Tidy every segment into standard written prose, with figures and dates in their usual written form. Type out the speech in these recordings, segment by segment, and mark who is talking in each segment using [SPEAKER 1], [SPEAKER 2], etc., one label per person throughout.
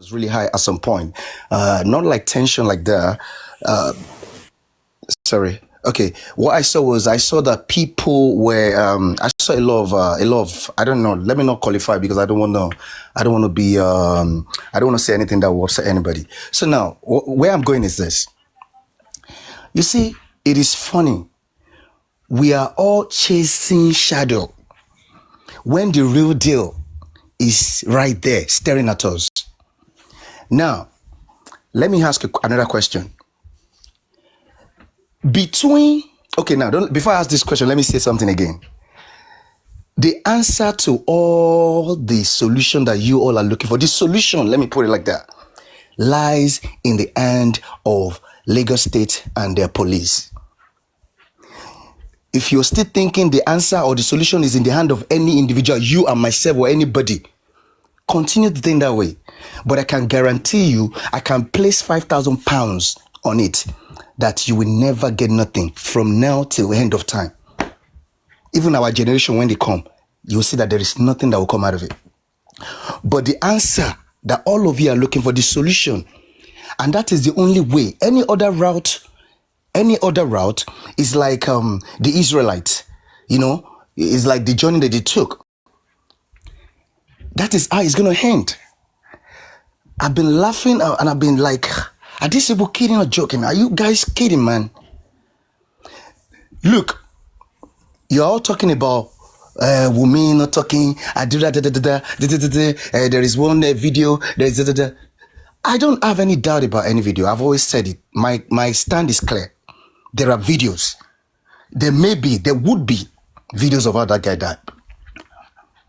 [SPEAKER 1] was really high at some point. Not like tension like that. Uh, Sorry. Okay. What I saw was I saw that people were. I saw a lot of. I don't know. Let me not qualify because I don't want to. I don't want to be. I don't want to say anything that will upset anybody. So now, where I'm going is this. You see, it is funny. We are all chasing shadow when the real deal is right there, staring at us. Now, let me ask you another question. Before I ask this question, let me say something again. The answer to all the solution that you all are looking for, the solution, let me put it like that, lies in the hand of Lagos State and their police. If you're still thinking the answer or the solution is in the hand of any individual, you and myself or anybody, continue to think that way. But I can guarantee you, I can place 5,000 pounds on it that you will never get nothing from now till the end of time. Even our generation, when they come, you'll see that there is nothing that will come out of it. But the answer that all of you are looking for, the solution, and that is the only way. Any other route is like the Israelites, it's like the journey that they took. That is how it's going to end. I've been laughing and I've been like, are these people kidding or joking? Are you guys kidding, man? Look, you're all talking about Wumi not talking. I do that. There is one video. There is. I don't have any doubt about any video. I've always said it. My stand is clear. There are videos. There would be videos of how that guy died.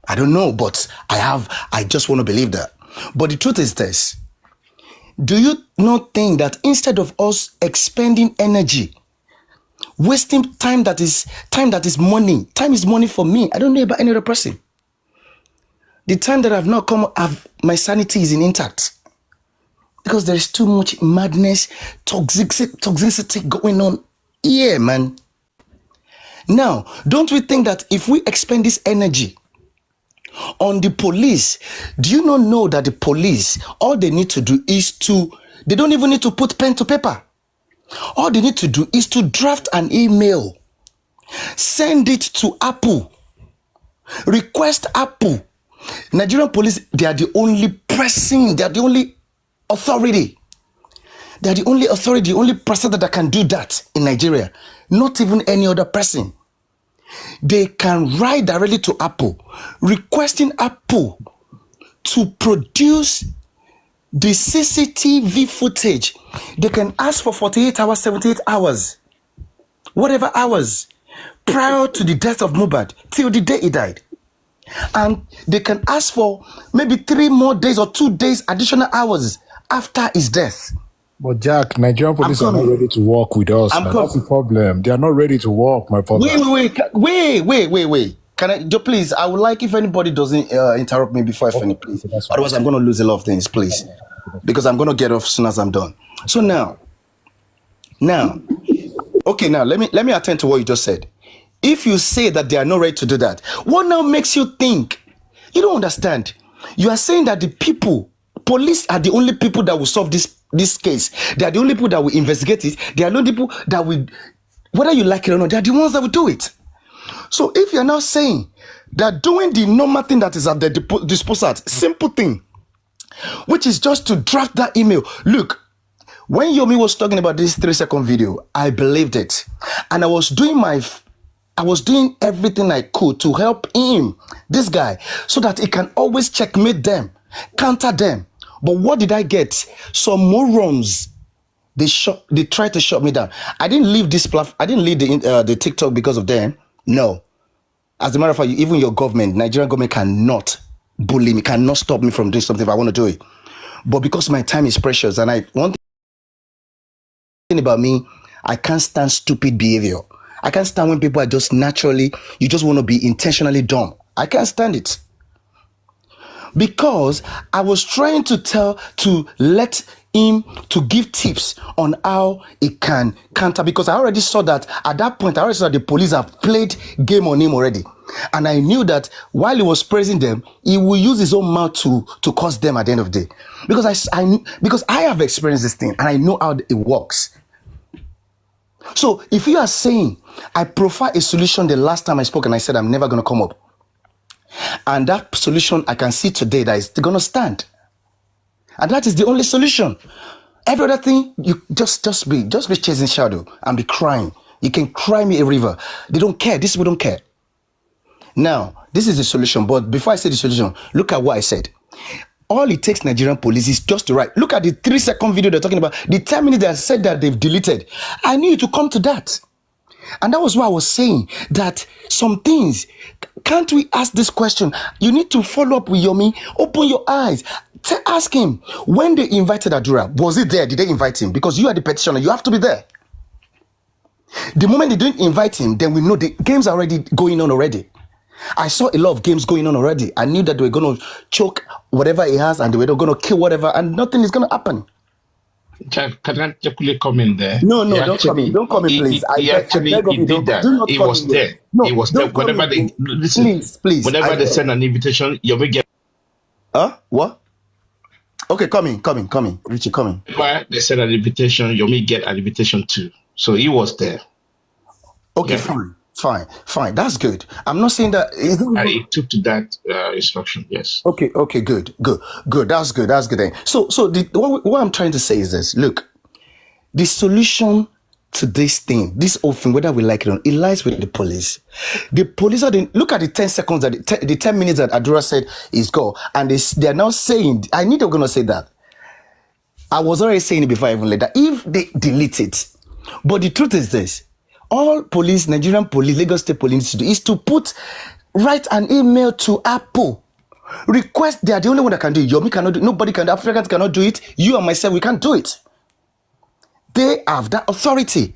[SPEAKER 1] I don't know, but I just want to believe that. But the truth is this. Do you not think that instead of us expending energy, wasting time that is money, time is money for me. I don't know about any other person. The time that I've not come, my sanity is intact. Because there is too much madness, toxicity going on here, man. Now, don't we think that if we expend this energy on the police, do you not know that the police, all they need to do is they don't even need to put pen to paper. All they need to do is to draft an email, send it to Apple, request Apple. Nigerian police, they are the only person, they are the only authority. They are the only authority, the only person that can do that in Nigeria. Not even any other person. They can write directly to Apple, requesting Apple to produce the CCTV footage. They can ask for 48 hours, 78 hours, whatever hours, prior to the death of mohbad, till the day he died. And they can ask for maybe 3 more days or 2 days additional hours after his death.
[SPEAKER 2] But Jack, Nigerian police are not ready to work with us. That's the problem. They are not ready to work, my brother.
[SPEAKER 1] Wait. Can I, please, I would like if anybody doesn't interrupt me before I finish, please. Otherwise, I'm going to lose a lot of things, please. Because I'm going to get off as soon as I'm done. So now, okay, now let me attend to what you just said. If you say that they are not ready to do that, what now makes you think? You don't understand. You are saying that the police are the only people that will solve this case. They are the only people that will investigate it. They are the only people that will, whether you like it or not, they are the ones that will do it. So if you're now saying that doing the normal thing that is at the disposal, simple thing, which is just to draft that email. Look, when Yomi was talking about this 3-second video, I believed it. And I was doing everything I could to help him, this guy, so that he can always checkmate them, counter them. But what did I get? Some morons. They tried to shut me down. I didn't leave this platform. I didn't leave the TikTok because of them. No. As a matter of fact, even your government, Nigerian government, cannot bully me, cannot stop me from doing something if I want to do it. But because my time is precious, and one thing about me, I can't stand stupid behavior. I can't stand when people are just naturally, you just want to be intentionally dumb. I can't stand it. Because I was trying to let him to give tips on how he can counter, because I already saw that at that point, I already saw that the police have played game on him already. And I knew that while he was praising them, he will use his own mouth to curse them at the end of the day. Because I have experienced this thing and I know how it works. So if you are saying, I profile a solution the last time I spoke and I said I'm never going to come up, and that solution I can see today that is going to stand, and that is the only solution. Every other thing, you just be chasing shadow and be crying. You can cry me a river. They don't care. These people don't care. Now, this is the solution. But before I say the solution, look at what I said. All it takes Nigerian police is just to write. Look at the 3-second video they're talking about. The 10 minutes that said that they've deleted. I knew to come to that. And that was why I was saying that some things, can't we ask this question? You need to follow up with Yomi. Open your eyes. Ask him, when they invited Adura, was it there? Did they invite him? Because you are the petitioner. You have to be there. The moment they didn't invite him, then we know the games are already going on already. I saw a lot of games going on already. I knew that they were going to choke whatever he has and they were going to kill whatever, and nothing is going to happen.
[SPEAKER 3] Can I quickly come in there?
[SPEAKER 1] No, don't come in. Don't come in, please.
[SPEAKER 3] He did that. He was there. He was there. Whenever they listen, please. Whenever they send an invitation, you will get.
[SPEAKER 1] What? Okay, come in. Richie, come in.
[SPEAKER 3] Whenever they send an invitation, you may get an invitation too. So he was there.
[SPEAKER 1] Okay, yeah. Fine. That's good. I'm not saying that.
[SPEAKER 3] And he took to that instruction. Yes.
[SPEAKER 1] Okay. Good. That's good. Then. So what I'm trying to say is this. Look, the solution to this thing, this whole thing, whether we like it or not, it lies with the police. The police look at the 10 seconds that the 10 minutes that Adura said is go, and they are now saying. I knew they were going to say that. I was already saying it before I even let that. If they delete it, but the truth is this. All police, Nigerian police, Lagos State Police need to do is to write an email to Apple. Request, they are the only one that can do it. Yomi cannot do it. Nobody can, Africans cannot do it. You and myself, we can't do it. They have that authority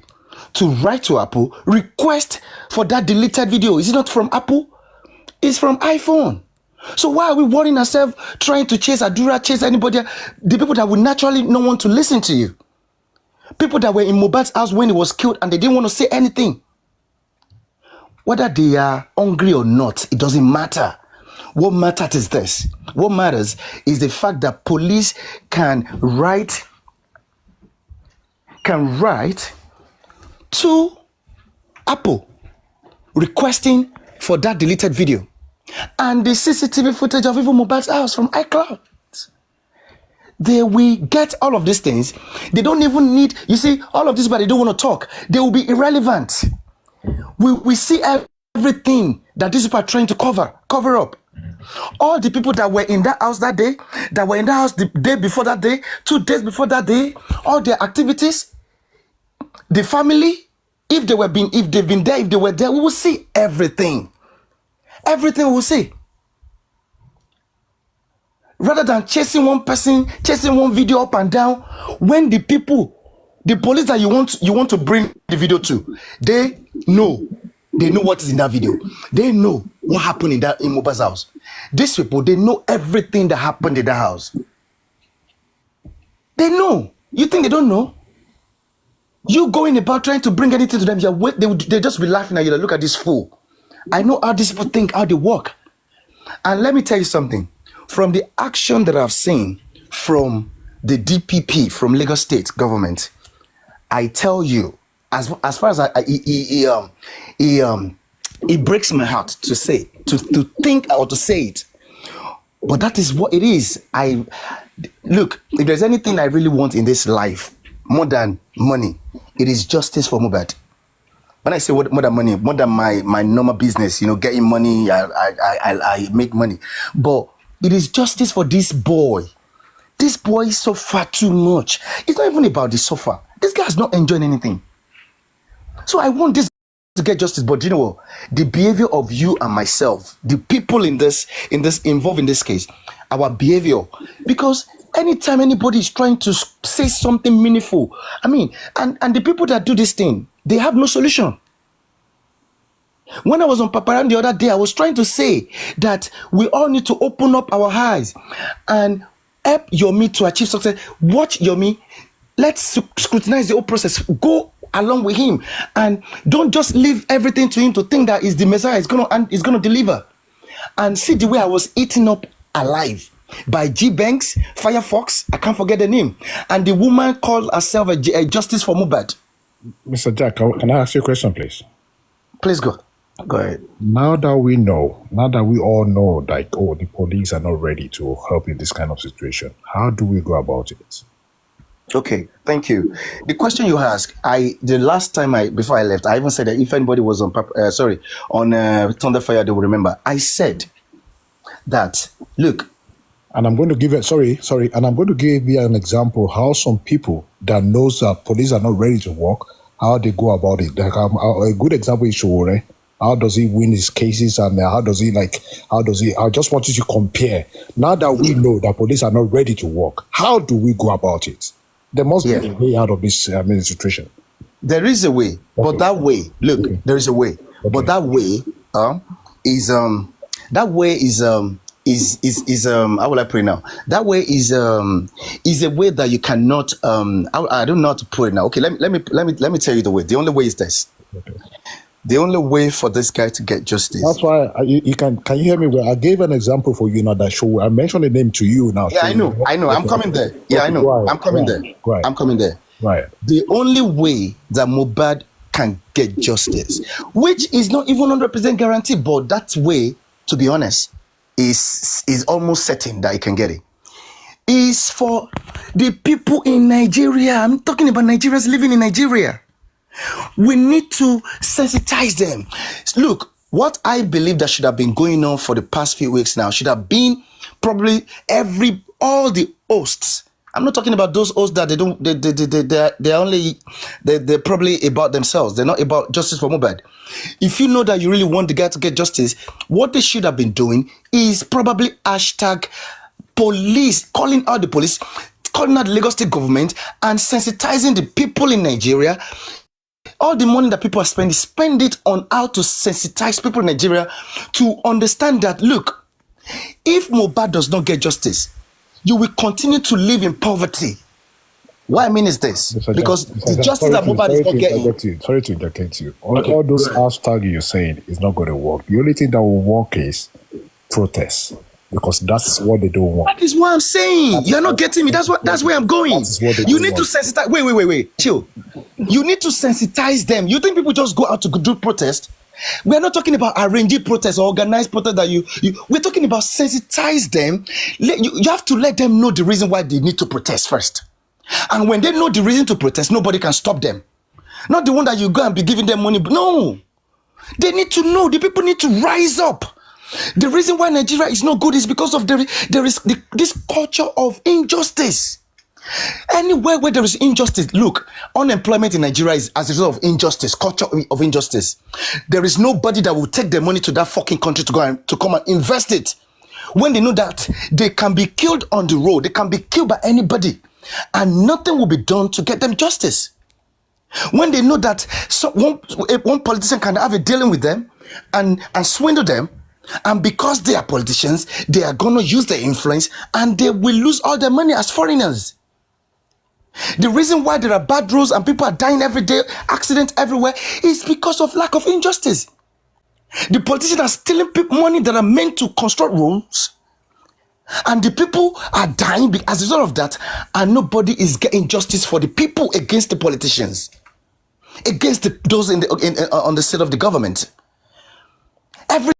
[SPEAKER 1] to write to Apple, request for that deleted video. Is it not from Apple? It's from iPhone. So why are we worrying ourselves trying to chase Adura, chase anybody? The people that would naturally not want to listen to you. People that were in mohbad's house when he was killed and they didn't want to say anything. Whether they are hungry or not, it doesn't matter. What matters is this. What matters is the fact that police can write to Apple requesting for that deleted video and the CCTV footage of even mohbad's house from iCloud. They will get all of these things. They don't even need, you see, all of this, but they don't want to talk. They will be irrelevant. We see everything that these people are trying to cover up. All the people that were in that house that day, that were in that house the day before that day, 2 days before that day, all their activities, the family, if they were there, we will see everything. Everything we will see. Rather than chasing one person, chasing one video up and down, when the police that you want to bring the video to, they know what is in that video. They know what happened in mohbad's house. These people, they know everything that happened in that house. They know. You think they don't know? You going about trying to bring anything to them, they just be laughing at you. Like, look at this fool. I know how these people think, how they work. And let me tell you something. From the action that I've seen from the DPP, from Lagos State government, I tell you, as far as it breaks my heart to say, to think or to say it, but that is what it is. Look, if there's anything I really want in this life, more than money, it is justice for mohbad. When I say more than money, more than my normal business, getting money, I make money, but it is justice for this boy. This boy suffered too much. It's not even about the suffer. This guy is not enjoying anything. So I want this to get justice. But you know what? The behavior of you and myself, the people in this involved in this case, our behavior, because anytime anybody is trying to say something meaningful, and the people that do this thing, they have no solution. When I was on Paparan the other day, I was trying to say that we all need to open up our eyes and Help Yomi to achieve success. Watch Yomi. Let's scrutinize the whole process. Go along with him, and don't just leave everything to him to think that is the Messiah is gonna deliver. And see the way I was eaten up alive by G Banks, Firefox, I can't forget the name, and the woman called herself a justice for Mohbad.
[SPEAKER 2] Mr. Jack, can I ask you a question, please?
[SPEAKER 1] Please go ahead.
[SPEAKER 2] Now that we all know that, the police are not ready to help in this kind of situation, how do we go about it?
[SPEAKER 1] Okay, thank you. The question you asked, the last time before I left, I even said that if anybody was on Thunderfire, they will remember. I said that, look.
[SPEAKER 2] And I'm going to give and I'm going to give you an example how some people that knows that police are not ready to work, how they go about it. Like, a good example is Showore. How does he win his cases, and I just want you to compare. Now that we know that police are not ready to work, how do we go about it? There must be a way out of this situation. There is a way, but that way, look, there is a way, but that way is how will I put it now? That way is a way that you cannot I don't know how to put it now. Okay, let me tell you the way. The only way is this. Okay. The only way for this guy to get justice. That's why you can you hear me well? I gave an example for you now that show. I mentioned the name to you now. Yeah, I know. I'm coming there. Yeah, I know. I'm coming there. Right. I'm coming there. Right. The only way that Mohbad can get justice, which is not even 100% guaranteed, but that way, to be honest, is almost certain that he can get it, is for the people in Nigeria. I'm talking about Nigerians living in Nigeria. We need to sensitize them. Look, what I believe that should have been going on for the past few weeks now should have been probably all the hosts. I'm not talking about those hosts that they're probably about themselves. They're not about justice for Mohbad. If you know that you really want the guy to get justice, what they should have been doing is probably hashtag police, calling out the police, calling out the Lagos State government, and sensitizing the people in Nigeria. All the money that people are spending, spend it on how to sensitize people in Nigeria to understand that, look, if Mohbad does not get justice, you will continue to live in poverty. What I mean is this, because the justice that Mohbad is not getting. Sorry to interject you. All those hashtags you're saying is not going to work. The only thing that will work is protest. Because that's what they don't want. That is what I'm saying. You're not getting me. That's where I'm going. You need to sensitize. Wait. Chill. You need to sensitize them. You think people just go out to do protest? We're not talking about arranging protests or organized protests we're talking about sensitize them. You have to let them know the reason why they need to protest first. And when they know the reason to protest, nobody can stop them. Not the one that you go and be giving them money. No. They need to know. The people need to rise up. The reason why Nigeria is not good is because of this culture of injustice. Anywhere where there is injustice, look, unemployment in Nigeria is as a result of injustice, culture of injustice. There is nobody that will take their money to that fucking country to come and invest it. When they know that they can be killed on the road, they can be killed by anybody, and nothing will be done to get them justice. When they know that one politician can have a dealing with them and swindle them, and because they are politicians, they are going to use their influence and they will lose all their money as foreigners. The reason why there are bad roads and people are dying every day, accidents everywhere, is because of lack of injustice. The politicians are stealing money that are meant to construct roads, and the people are dying as a result of that, and nobody is getting justice for the people against the politicians, against those on the side of the government. Every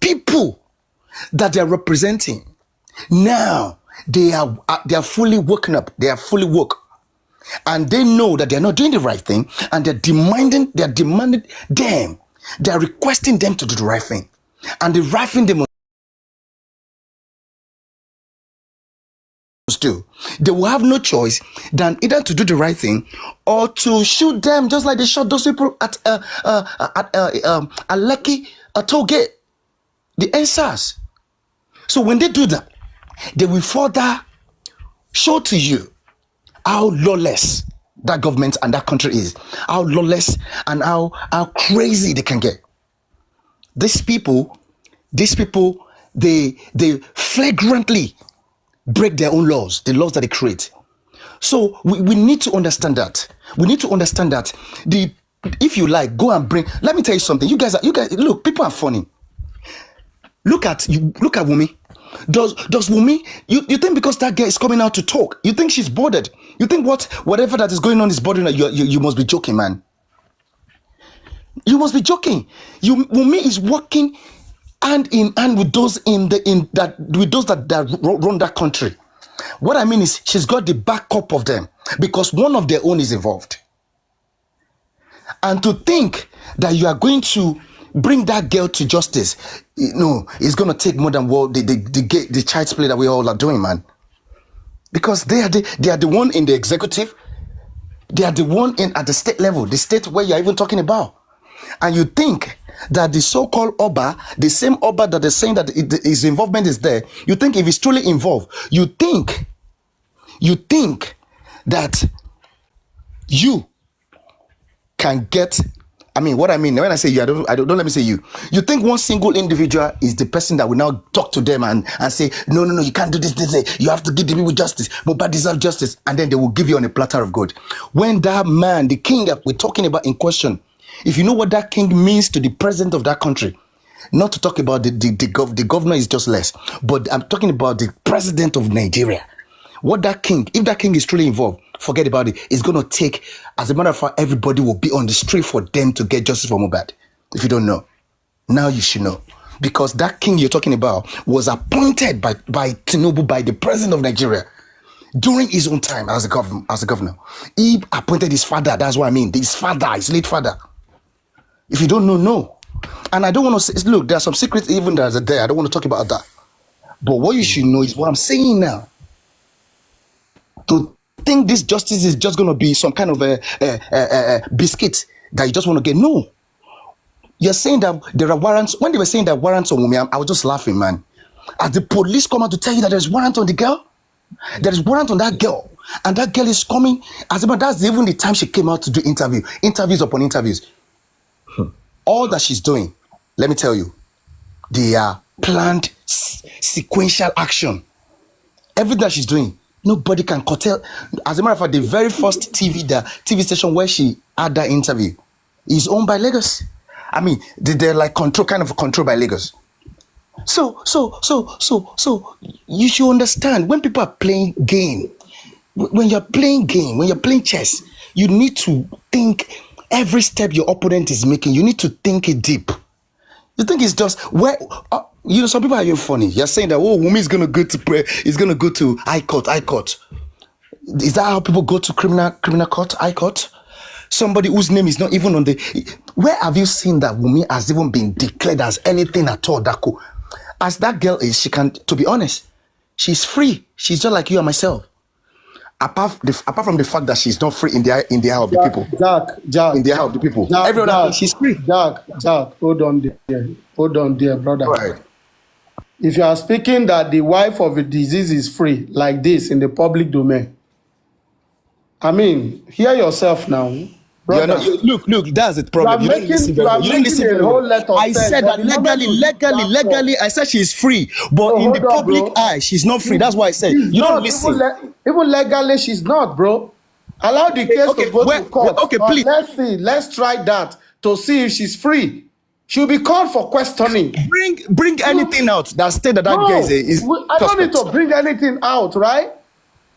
[SPEAKER 2] people that they are representing now, they are fully woken up. They are fully woke, and they know that they are not doing the right thing, and they're demanding them. They are requesting them to do the right thing, and the right thing they must do. They will have no choice than either to do the right thing or to shoot them, just like they shot those people at Lekki, a toll gate, the NSAS. So when they do that, they will further show to you how lawless that government and that country is, how lawless and how crazy they can get. These people, they flagrantly break their own laws, the laws that they create. So we need to understand that. We need to understand that if you like, go and bring. Let me tell you something. You guys look. People are funny. Look at Wumi. Does Wumi? You think because that girl is coming out to talk, you think she's bothered? You think whatever that is going on is bothering her? You must be joking, man. You must be joking. Wumi is working hand in hand with those that run that country. What I mean is she's got the backup of them because one of their own is involved. And to think that you are going to bring that girl to justice, it's going to take more than what the child's play that we all are doing, man. Because they are the one in the executive, they are the one at the state level, the state where you're even talking about. And you think that the so-called Oba, the same Oba that they're saying that his involvement is there, you think if he's truly involved, you think that you can get, what I mean when I say you, don't let me say you. You think one single individual is the person that will now talk to them and say, no, you can't do this, you have to give the people justice, mohbad deserves justice, and then they will give you on a platter of gold. When that man, the king that we're talking about in question, if you know what that king means to the president of that country, not to talk about the governor is just less, but I'm talking about the president of Nigeria. What that king, if that king is truly involved, forget about it. It's going to take, as a matter of fact, everybody will be on the street for them to get justice for mohbad. If you don't know, now you should know. Because that king you're talking about was appointed by Tinubu, by the president of Nigeria, during his own time as a governor. He appointed his father. That's what I mean. His late father. If you don't know, no. And I don't want to say, look, there are some secrets even that are there. I don't want to talk about that. But what you should know is what I'm saying now. To think this justice is just going to be some kind of a biscuit that you just want to get. No. You're saying that there are warrants. When they were saying that warrants on Wumi, I was just laughing, man. As the police come out to tell you that there's warrant on the girl, there is warrant on that girl. And that girl is coming. That's even the time she came out to do interviews upon interviews. All that she's doing, let me tell you, they are planned sequential action. Everything that she's doing, nobody can curtail. As a matter of fact, the very first TV station where she had that interview is owned by Lagos. They're like kind of controlled by Lagos. So you should understand when people are playing game, when you're playing chess, you need to think every step your opponent is making. You need to think it deep. You think it's just where some people are even funny. You're saying that Wumi is gonna go to pray, is gonna go to high court. Is that how people go to criminal court, high court? Somebody whose name is not even on the. Where have you seen that Wumi has even been declared as anything at all? As that girl is, she can. To be honest, she's free. She's just like you and myself. Apart from the fact that she's not free in the eye of the people.
[SPEAKER 4] Jack.
[SPEAKER 2] In the eye of the people. Every other thing, she's free.
[SPEAKER 4] Jack, hold on there, brother.
[SPEAKER 2] Right.
[SPEAKER 4] If you are speaking that the wife of a disease is free, like this, in the public domain, hear yourself now.
[SPEAKER 2] Look, that's the problem. You don't listen very well. I said that legally, I said she's free, but in the public eye, she's not free. That's why I said you don't listen.
[SPEAKER 4] Even legally, she's not, bro. Allow the case to go to court.
[SPEAKER 2] Okay, please.
[SPEAKER 4] Let's try that to see if she's free. She'll be called for questioning.
[SPEAKER 2] Bring anything out that state that guy is.
[SPEAKER 4] I don't need to bring anything out, right?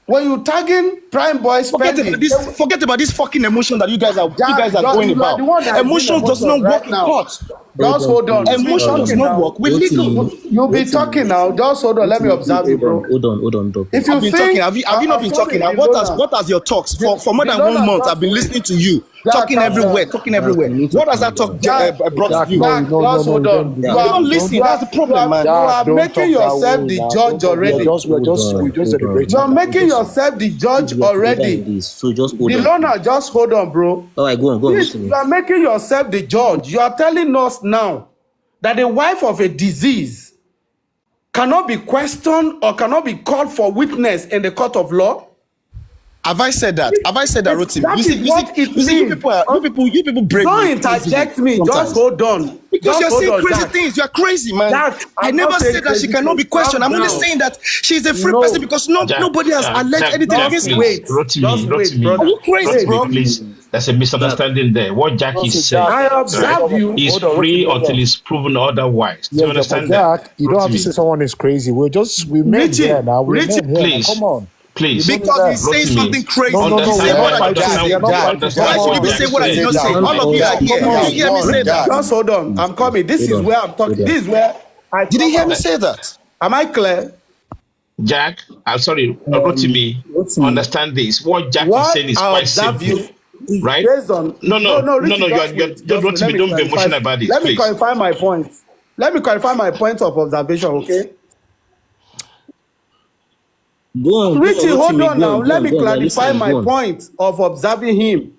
[SPEAKER 4] When you tagging Prime Boy spending,
[SPEAKER 2] forget about this fucking emotion that you guys are going about. Emotions does not work in court.
[SPEAKER 4] Just hold on.
[SPEAKER 2] Emotion does not work. We legal.
[SPEAKER 4] You'll be talking now. Just hold on. Let me observe you, bro.
[SPEAKER 5] Hold on.
[SPEAKER 4] If you think,
[SPEAKER 2] have you not been talking? What has your talks for more than 1 month? I've been listening to you. Talking everywhere. What has that talk brought to you?
[SPEAKER 4] Just hold on.
[SPEAKER 2] You don't listen. That's the problem, man.
[SPEAKER 4] You are making yourself the judge already. You are making yourself the judge already.
[SPEAKER 5] So just hold
[SPEAKER 4] on. The loner, just hold on, bro.
[SPEAKER 5] All right, go on.
[SPEAKER 4] You are making yourself the judge. You are telling us now that the wife of a disease cannot be questioned or cannot be called for witness in the court of law.
[SPEAKER 2] Have I said that? Have I said that, Rotimi?
[SPEAKER 4] That is what it means.
[SPEAKER 2] You people break.
[SPEAKER 4] Don't interject me.
[SPEAKER 2] Sometimes.
[SPEAKER 4] Just hold on.
[SPEAKER 2] Because
[SPEAKER 4] just
[SPEAKER 2] you're saying crazy things. You're crazy, man. I never said that she cannot be questioned. I'm only saying that she's a free person because nobody has alleged anything against her.
[SPEAKER 3] Rotimi,
[SPEAKER 2] are you crazy, bro?
[SPEAKER 3] Please, there's a misunderstanding there. What Jack is saying,
[SPEAKER 4] I observe you.
[SPEAKER 3] Is free until it's proven otherwise. Do you understand that?
[SPEAKER 5] You don't have to say someone is crazy. We met here now.
[SPEAKER 3] Please.
[SPEAKER 5] Come on.
[SPEAKER 3] Please.
[SPEAKER 2] Because he's saying something crazy.
[SPEAKER 3] No.
[SPEAKER 2] Why should you say what I did not say? All of you are here. Did you hear me say that?
[SPEAKER 4] Just hold on. I'm coming. This is where I'm talking. This is where I.
[SPEAKER 2] Did you hear me say that?
[SPEAKER 4] Am I clear?
[SPEAKER 3] Jack, I'm sorry, Rotimi, understand this. What Jack is saying is quite simple. Right?
[SPEAKER 4] No.
[SPEAKER 3] Rotimi, don't be emotional about this.
[SPEAKER 4] Let me clarify my points. Let me clarify my point of observation, okay? Richie, hold on now. Let me clarify my point of observing him.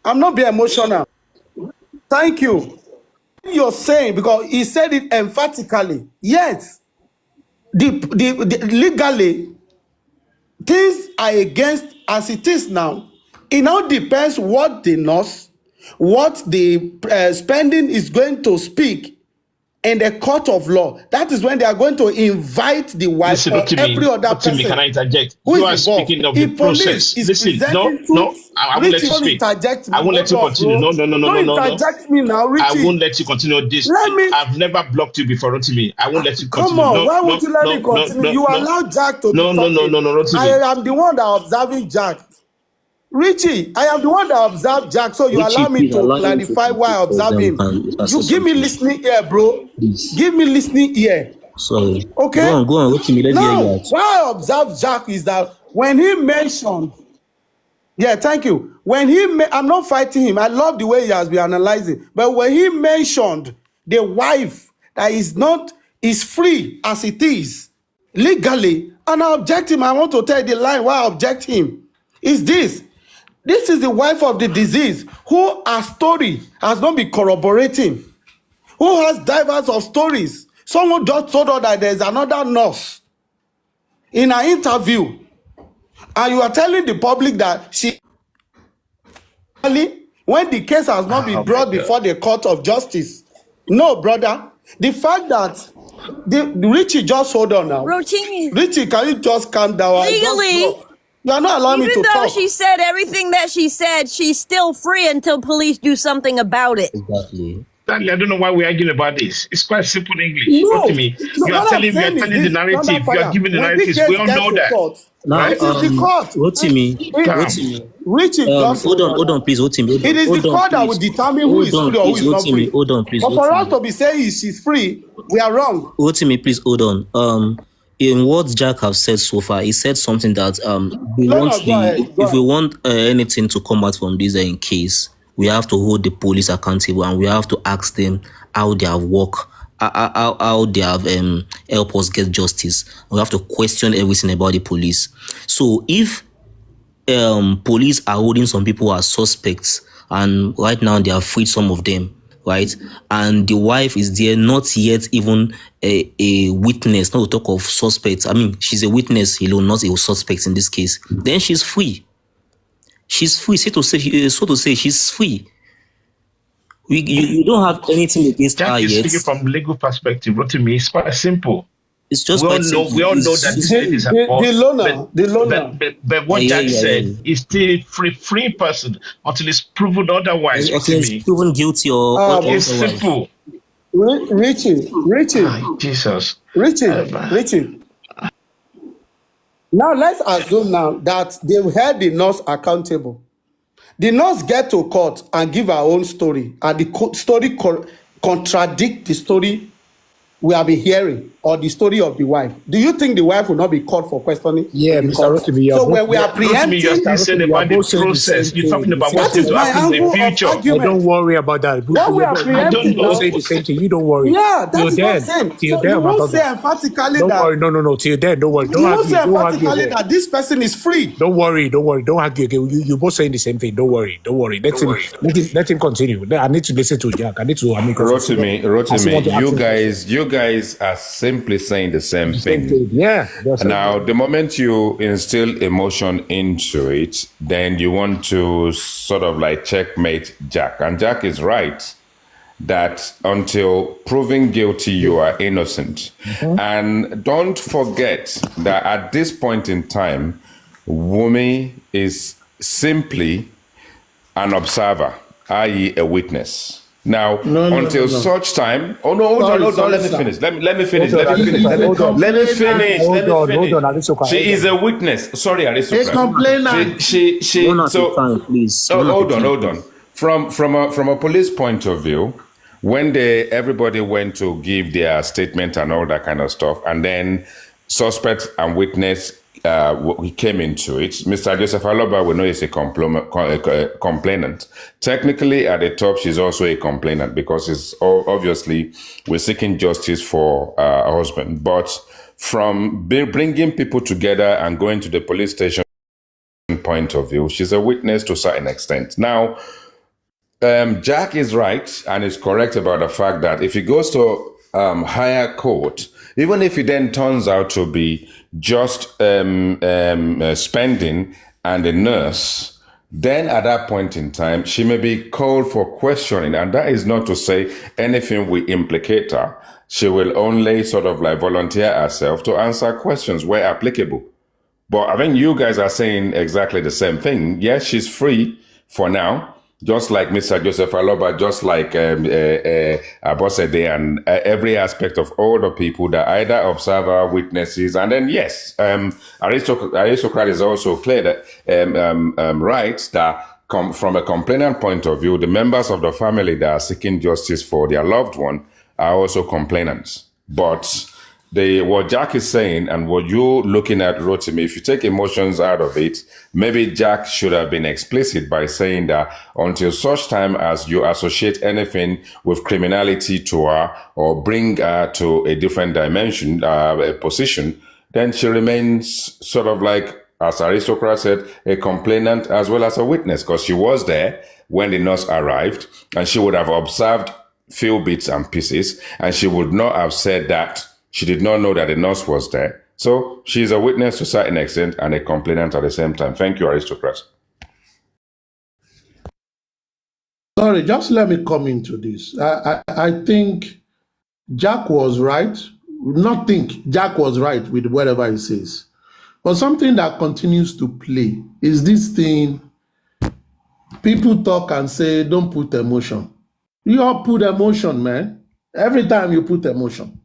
[SPEAKER 4] I'm not being emotional. Thank you. You're saying, because he said it emphatically, yes, the legally, things are against as it is now. It now depends what the nurse, what the spending is going to speak in the court of law. That is when they are going to invite the wife or every other person.
[SPEAKER 3] Can I interject?
[SPEAKER 4] You
[SPEAKER 3] are speaking of the process. Listen, no, I won't let you speak. I won't let you continue. No.
[SPEAKER 4] Don't interject me now, Richie.
[SPEAKER 3] I won't let you continue this. I've never blocked you before, Rotimi. I won't let you continue.
[SPEAKER 4] Come on, why won't you let me continue? You allow Jack to be talking.
[SPEAKER 3] No, Rotimi.
[SPEAKER 4] I am the one that observing Jack. Richie, I am the one that observed Jack, so you allow me to clarify why I observe him. You give me listening ear, bro. Please. Give me listening ear.
[SPEAKER 5] Sorry.
[SPEAKER 4] Okay?
[SPEAKER 5] Go on, Rotimi, let's hear you out.
[SPEAKER 4] Why I observe Jack is that when he mentioned, thank you. I'm not fighting him. I love the way he has been analyzing. But when he mentioned the wife that is free as it is, legally, and I object him, I want to tell you the line why I object him, is this. This is the wife of the deceased who her story has not been corroborating, who has diverse of stories. Someone just told her that there's another nurse in an interview, and you are telling the public that she, when the case has not been brought before the court of justice. No, brother. The fact that Richie, just hold on now.
[SPEAKER 6] Rotimi.
[SPEAKER 4] Richie, can you just calm down?
[SPEAKER 6] Legally.
[SPEAKER 4] You are not allowing me to talk.
[SPEAKER 6] Even though she said everything that she said, she's still free until police do something about it.
[SPEAKER 5] Exactly.
[SPEAKER 3] I don't know why we're arguing about this. It's quite simple in English.
[SPEAKER 4] No,
[SPEAKER 3] you are telling the narrative. You are giving the narrative. We all know that.
[SPEAKER 5] Now, Rotimi,
[SPEAKER 4] Richie,
[SPEAKER 5] hold on, please, Rotimi.
[SPEAKER 4] It is the court that will determine who is free or who is not free.
[SPEAKER 5] Hold on, please.
[SPEAKER 4] But for us to be saying she's free, we are wrong.
[SPEAKER 5] Rotimi, please hold on. In what Jack have said so far, he said something that if we want anything to come out from this case, we have to hold the police accountable and we have to ask them how they have worked, how they have helped us get justice. We have to question everything about the police. So if police are holding some people as suspects, and right now they have freed some of them, right? And the wife is there, not yet even a witness, not to talk of suspects. I mean, she's a witness alone, not a suspect in this case. Then she's free. She's free. So to say, she's free. You don't have anything against her yet.
[SPEAKER 3] Speaking from legal perspective, Rotimi, it's quite simple.
[SPEAKER 5] It's just
[SPEAKER 3] we all know that this lady is at fault.
[SPEAKER 4] The loner.
[SPEAKER 3] But what Jack said is still free person until it's proven otherwise.
[SPEAKER 5] It's proven guilty or
[SPEAKER 3] it's simple.
[SPEAKER 4] Richie.
[SPEAKER 3] Jesus.
[SPEAKER 4] Richie. Now let's assume now that they held the nurse accountable. The nurse get to court and give her own story, and the story contradict the story we have been hearing, or the story of the wife. Do you think the wife will not be called for questioning?
[SPEAKER 5] Yeah, Mr. Rotimi.
[SPEAKER 4] So when we are preempting,
[SPEAKER 3] you're still saying about the process. You're talking about what's going to happen in the future.
[SPEAKER 5] Don't worry about that.
[SPEAKER 4] What we are preempting,
[SPEAKER 5] don't say the same thing. You don't worry.
[SPEAKER 4] Yeah, that's what I'm saying.
[SPEAKER 5] Till
[SPEAKER 4] then, you won't say emphatically
[SPEAKER 5] don't
[SPEAKER 4] that.
[SPEAKER 5] Worry. No. Till then, don't worry.
[SPEAKER 4] You won't say emphatically that this person is free.
[SPEAKER 5] Don't worry. Don't argue again. You both saying the same thing. Don't worry. Let him continue. I need to listen to Jack. I need to.
[SPEAKER 7] Rotimi, you guys are simply saying the same thing.
[SPEAKER 8] Yeah.
[SPEAKER 7] Now, the moment you instill emotion into it, then you want to sort of like checkmate Jack. And Jack is right that until proven guilty, you are innocent. And don't forget that at this point in time, Wumi is simply an observer, i.e. a witness. Now, until such time, hold on, let me finish. Let me finish. She is a witness. Sorry, Aristocrat.
[SPEAKER 4] A complainant.
[SPEAKER 7] Please. Hold on. From a police point of view, when everybody went to give their statement and all that kind of stuff, and then suspect and witness we came into it, Mr. Joseph Aloba, we know is a complainant. Technically, at the top, she's also a complainant because it's obviously we're seeking justice for her husband. But from bringing people together and going to the police station point of view, she's a witness to a certain extent. Now, Jack is right and is correct about the fact that if he goes to higher court, even if it then turns out to be just spending and a nurse, then at that point in time, she may be called for questioning. And that is not to say anything will implicate her. She will only sort of like volunteer herself to answer questions where applicable. But I think you guys are saying exactly the same thing. Yes, she's free for now. Just like Mr. Joseph Aloba, just like Abosede and every aspect of all the people that either observer, witnesses, and then yes, Aristocrat is also clear that right that from a complainant point of view, the members of the family that are seeking justice for their loved one are also complainants. But what Jack is saying and what you're looking at, Rotimi, if you take emotions out of it, maybe Jack should have been explicit by saying that until such time as you associate anything with criminality to her or bring her to a different dimension, a position, then she remains sort of like, as Aristocrat said, a complainant as well as a witness, because she was there when the nurse arrived and she would have observed few bits and pieces and she would not have said that she did not know that the nurse was there. So she's a witness to a certain extent and a complainant at the same time. Thank you, Aristocrat.
[SPEAKER 4] Sorry, just let me come into this. I think Jack was right. Jack was right with whatever he says. But something that continues to play is this thing. People talk and say, don't put emotion. You all put emotion, man. Every time you put emotion.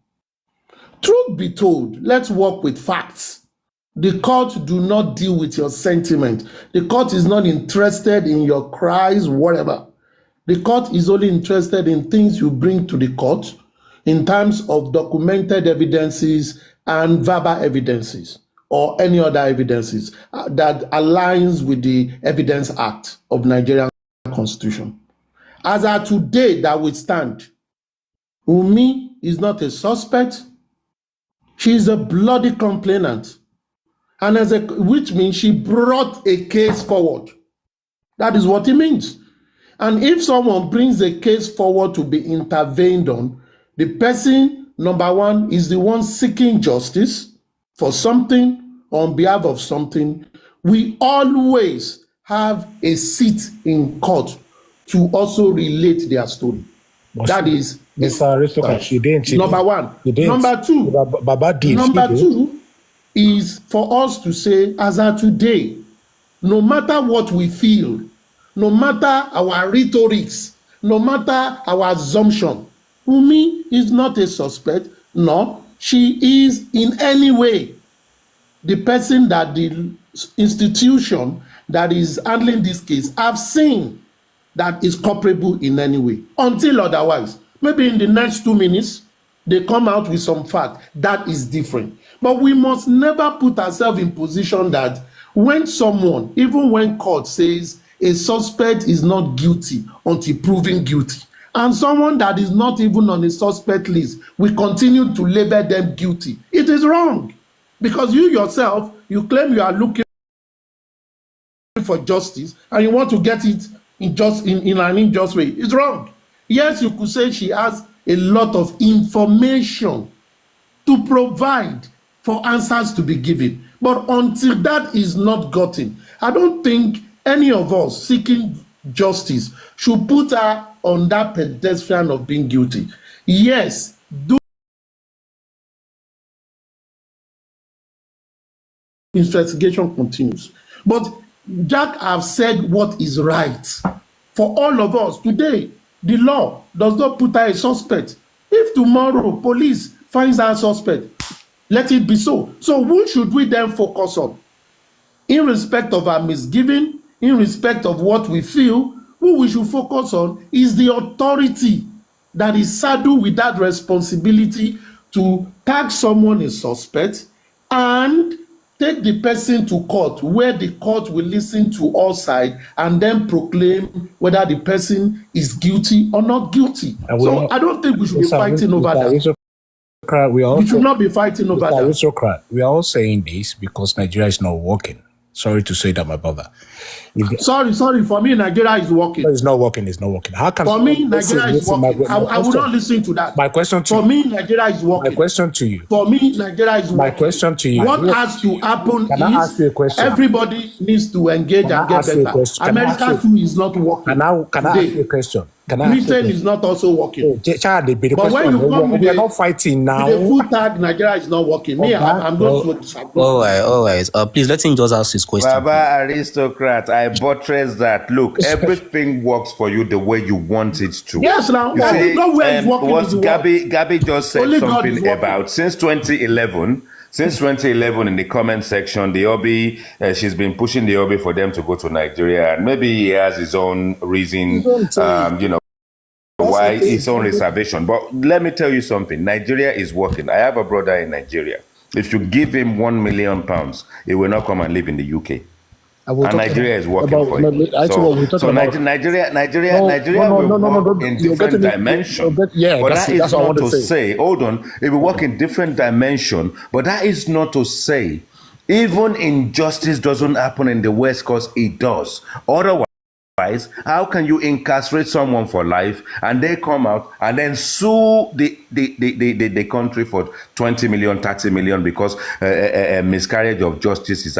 [SPEAKER 4] Truth be told, let's work with facts. The court do not deal with your sentiment. The court is not interested in your cries, whatever. The court is only interested in things you bring to the court in terms of documented evidences and verbal evidences or any other evidences that aligns with the Evidence Act of Nigerian Constitution. As of today that we stand, Wunmi is not a suspect. She is a bloody complainant, and which means she brought a case forward. That is what it means. And if someone brings a case forward to be intervened on, the person, number one, is the one seeking justice for something on behalf of something. We always have a seat in court to also relate their story. That is
[SPEAKER 8] Mr. Aristocrat,
[SPEAKER 4] number one. Number two is for us to say, as of today, no matter what we feel, no matter our rhetorics, no matter our assumption, Wunmi is not a suspect, nor she is in any way the person that the institution that is handling this case have seen that is culpable in any way, until otherwise. Maybe in the next 2 minutes, they come out with some fact. That is different. But we must never put ourselves in position that when someone, even when court says a suspect is not guilty until proven guilty, and someone that is not even on a suspect list, we continue to label them guilty, it is wrong. Because you yourself, you claim you are looking for justice and you want to get it in an unjust way. It's wrong. Yes, you could say she has
[SPEAKER 8] a lot of information to provide for answers to be given. But until that is not gotten, I don't think any of us seeking justice should put her on that pedestrian of being guilty. Yes, do investigation continues. But Jack have said what is right for all of us. Today, the law does not put her a suspect. If tomorrow police finds her a suspect, let it be so. So who should we then focus on? In respect of our misgiving, in respect of what we feel, who we should focus on is the authority that is saddled with that responsibility to tag someone a suspect and take the person to court, where the court will listen to all sides and then proclaim whether the person is guilty or not guilty. So I don't think we should be fighting over that. We should not be fighting over that.
[SPEAKER 9] Aristocrat, we are all saying this because Nigeria is not working. Sorry to say that, my brother.
[SPEAKER 8] Sorry. For me, Nigeria is working.
[SPEAKER 9] No, it's not working. It's not working. How can
[SPEAKER 8] for me, Nigeria is working? I will not listen to that.
[SPEAKER 9] My question to
[SPEAKER 8] for me, Nigeria is working.
[SPEAKER 9] My question to you.
[SPEAKER 8] For me, Nigeria is working.
[SPEAKER 9] My question to you.
[SPEAKER 8] What has to happen
[SPEAKER 9] can I ask you a question?
[SPEAKER 8] Everybody needs to engage and get better. America too is not working.
[SPEAKER 9] Can I ask you a question?
[SPEAKER 8] Britain is not also working.
[SPEAKER 9] But
[SPEAKER 8] when you come with
[SPEAKER 9] we are not fighting now.
[SPEAKER 8] The full tag, Nigeria is not working. Me, I'm going to disagree.
[SPEAKER 5] All right. Please let him just ask his question.
[SPEAKER 7] Baba Aristocrat, I buttress that. Look, everything works for you the way you want it to.
[SPEAKER 8] Yes, now.
[SPEAKER 7] You see, what
[SPEAKER 8] Gabby
[SPEAKER 7] just said
[SPEAKER 8] only
[SPEAKER 7] something about since 2011. Since 2011, in the comment section, the Obi, she's been pushing the Obi for them to go to Nigeria, and maybe he has his own reason, why his own reservation. But let me tell you something: Nigeria is working. I have a brother in Nigeria. If you give him £1 million, he will not come and live in the UK. And Nigeria is working for him. Nigeria will work in different dimensions. But that is not to say, hold on, it will work in different dimension, but that is not to say, even injustice doesn't happen in the West Coast, it does. Otherwise, how can you incarcerate someone for life and they come out and then sue the country for 20 million, 30 million because a miscarriage of justice is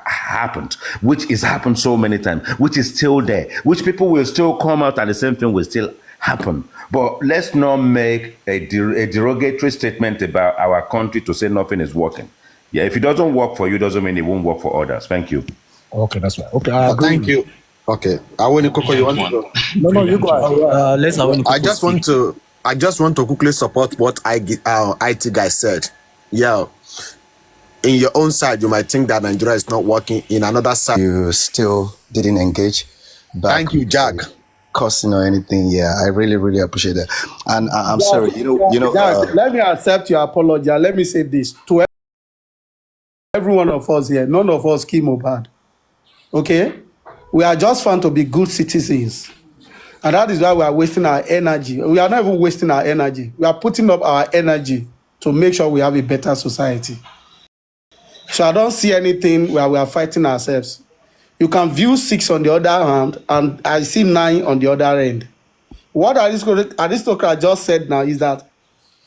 [SPEAKER 7] happened, which has happened so many times, which is still there, which people will still come out and the same thing will still happen. But let's not make a derogatory statement about our country to say nothing is working. Yeah, if it doesn't work for you, doesn't mean it won't work for others. Thank you.
[SPEAKER 9] Okay, that's right. Okay, I agree.
[SPEAKER 2] Thank you. Okay, I want to quickly. You want to go?
[SPEAKER 9] No, you go ahead.
[SPEAKER 5] Let's.
[SPEAKER 2] I just want to quickly support what IT guy said. Yeah, in your own side, you might think that Nigeria is not working. In another side,
[SPEAKER 1] you still didn't engage.
[SPEAKER 2] Thank you, Jack.
[SPEAKER 1] Cussing or anything? Yeah, I really appreciate that. And I'm sorry.
[SPEAKER 4] Jack, let me accept your apology. Let me say this to every one of us here. None of us kill mohbad. Okay. We are just found to be good citizens. And that is why we are wasting our energy. We are not even wasting our energy. We are putting up our energy to make sure we have a better society. So I don't see anything where we are fighting ourselves. You can view 6 on the other hand, and I see 9 on the other end. What Aristocrat just said now is that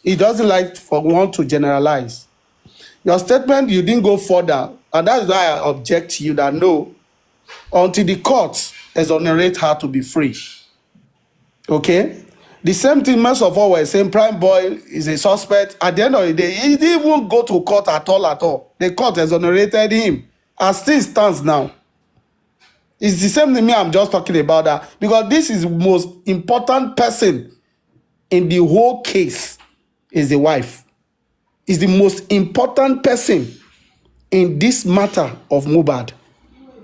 [SPEAKER 4] he doesn't like for one to generalize. Your statement, you didn't go further, and that is why I object to you that no, until the court exonerate her to be free. Okay? The same thing most of all were saying Prime Boy is a suspect. At the end of the day, he didn't even go to court at all. The court exonerated him. As things stands now. It's the same thing me I'm just talking about that. Because this is the most important person in the whole case is the wife. Is the most important person in this matter of mohbad.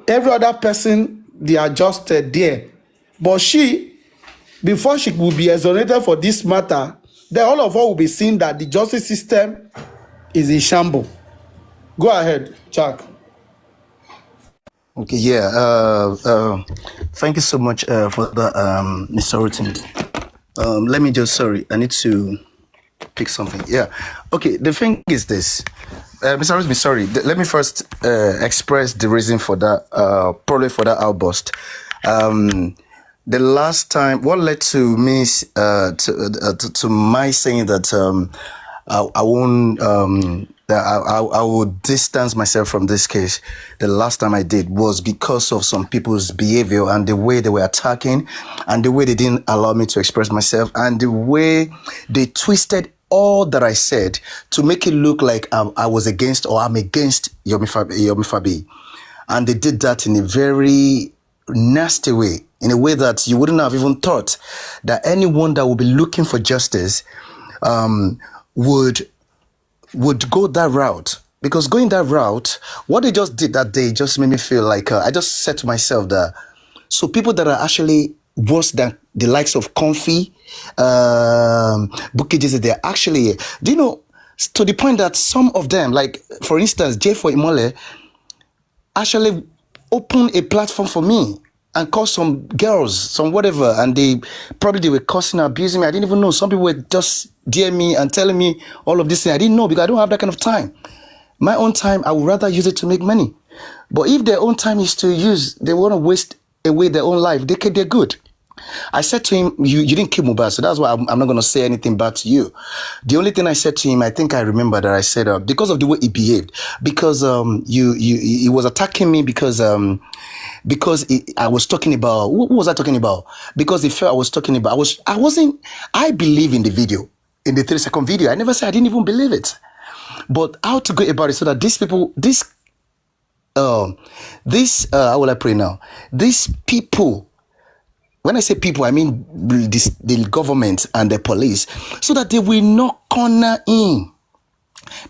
[SPEAKER 4] Every other person, they are just there. But she, before she will be exonerated for this matter, then all of us will be seeing that the justice system is a shambles. Go ahead, Jack.
[SPEAKER 1] Okay, yeah. Thank you so much for that, Mr. Rotimi. Let me just, I need to pick something. Yeah. Okay, the thing is this. Mr. Rotimi, sorry. Let me first express the reason for that, probably for that outburst.
[SPEAKER 2] the last time, what led to me to my saying that I won't that I would distance myself from this case. The last time I did was because of some people's behavior and the way they were attacking, and the way they didn't allow me to express myself, and the way they twisted all that I said to make it look like I was against, or I'm against Yomi Fabi. And they did that in a very nasty way, in a way that you wouldn't have even thought that anyone that would be looking for justice would go that route. Because going that route, what they just did that day just made me feel like I just said to myself that so people that are actually worse than the likes of Comfy, Bukijis, they're actually, do you know, to the point that some of them, like for instance, J for Imole, actually opened a platform for me and called some girls, some whatever, and they were cursing, abusing me. I didn't even know. Some people were just DM me and telling me all of this thing. I didn't know because I don't have that kind of time. My own time, I would rather use it to make money. But if their own time is to use, they want to waste away their own life, they're good. I said to him, you didn't kill mohbad, so that's why I'm not going to say anything back to you. The only thing I said to him, I think I remember that I said, because of the way he behaved, because he was attacking me because I was talking about, what was I talking about? Because he felt I was talking about, I believe in the video, in the 3-second video. I never said I didn't even believe it. But how to go about it so that these people, how will I pray now? These people, when I say people, I mean the government and the police, so that they will not corner in.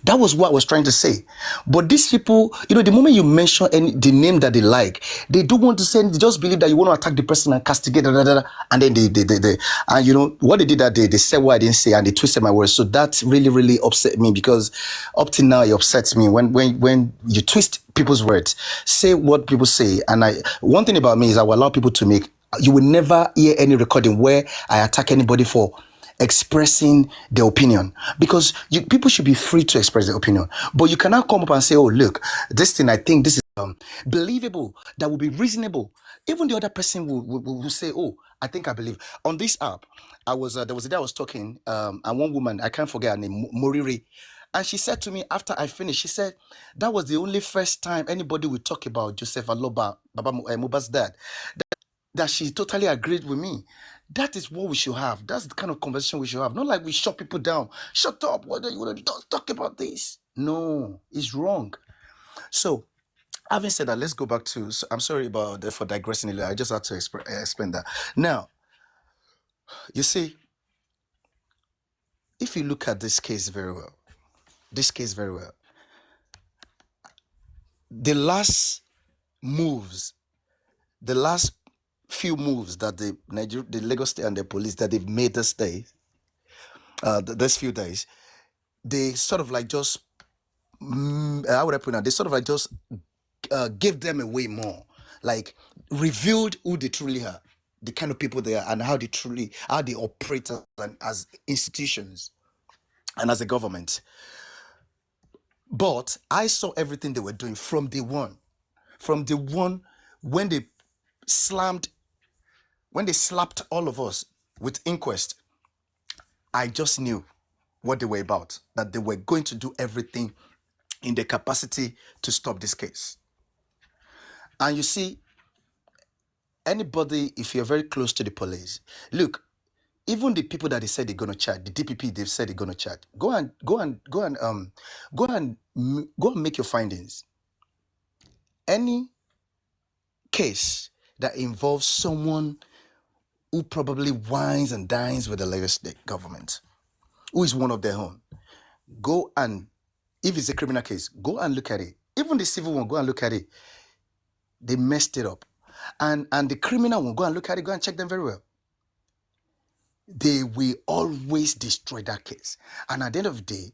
[SPEAKER 2] That was what I was trying to say. But these people, the moment you mention the name that they like, they don't want to say, they just believe that you want to attack the person and castigate, and then they and what they did that day, they said what I didn't say, and they twisted my words. So that really, really upset me, because up till now, it upsets me when you twist people's words, say what people say. And one thing about me is I will allow people to make, you will never hear any recording where I attack anybody for expressing their opinion, because people should be free to express their opinion. But you cannot come up and say, oh, look, this thing, I think this is believable, that will be reasonable. Even the other person will say, oh, I think I believe. On this app, there was a day I was talking, and one woman, I can't forget her name, Moriri, and she said to me after I finished, she said that was the only first time anybody would talk about Joseph Aloba, Baba Mohbad's dad, that she totally agreed with me. That is what we should have. That's the kind of conversation we should have. Not like we shut people down. Shut up. What do you want to talk about this? No, it's wrong. So, having said that, let's go back to, I'm sorry for digressing a little. I just had to explain that. Now, you see, if you look at this case very well, the last few moves that the Lagos State and the police that they've made this few days, they sort of like just, how would I put it? They sort of like just gave them away more, like revealed who they truly are, the kind of people they are, and how they operate as institutions and as a government. But I saw everything they were doing from day one. When they slapped all of us with inquest, I just knew what they were about, that they were going to do everything in their capacity to stop this case. And you see, anybody, if you're very close to the police, look, even the people that they said they're going to charge, the DPP they've said they're going to charge, go and make your findings. Any case that involves someone who probably wines and dines with the Lagos State government, who is one of their own, go and, if it's a criminal case, go and look at it. Even the civil one, go and look at it. They messed it up. And the criminal one, go and look at it, go and check them very well. They will always destroy that case. And at the end of the day,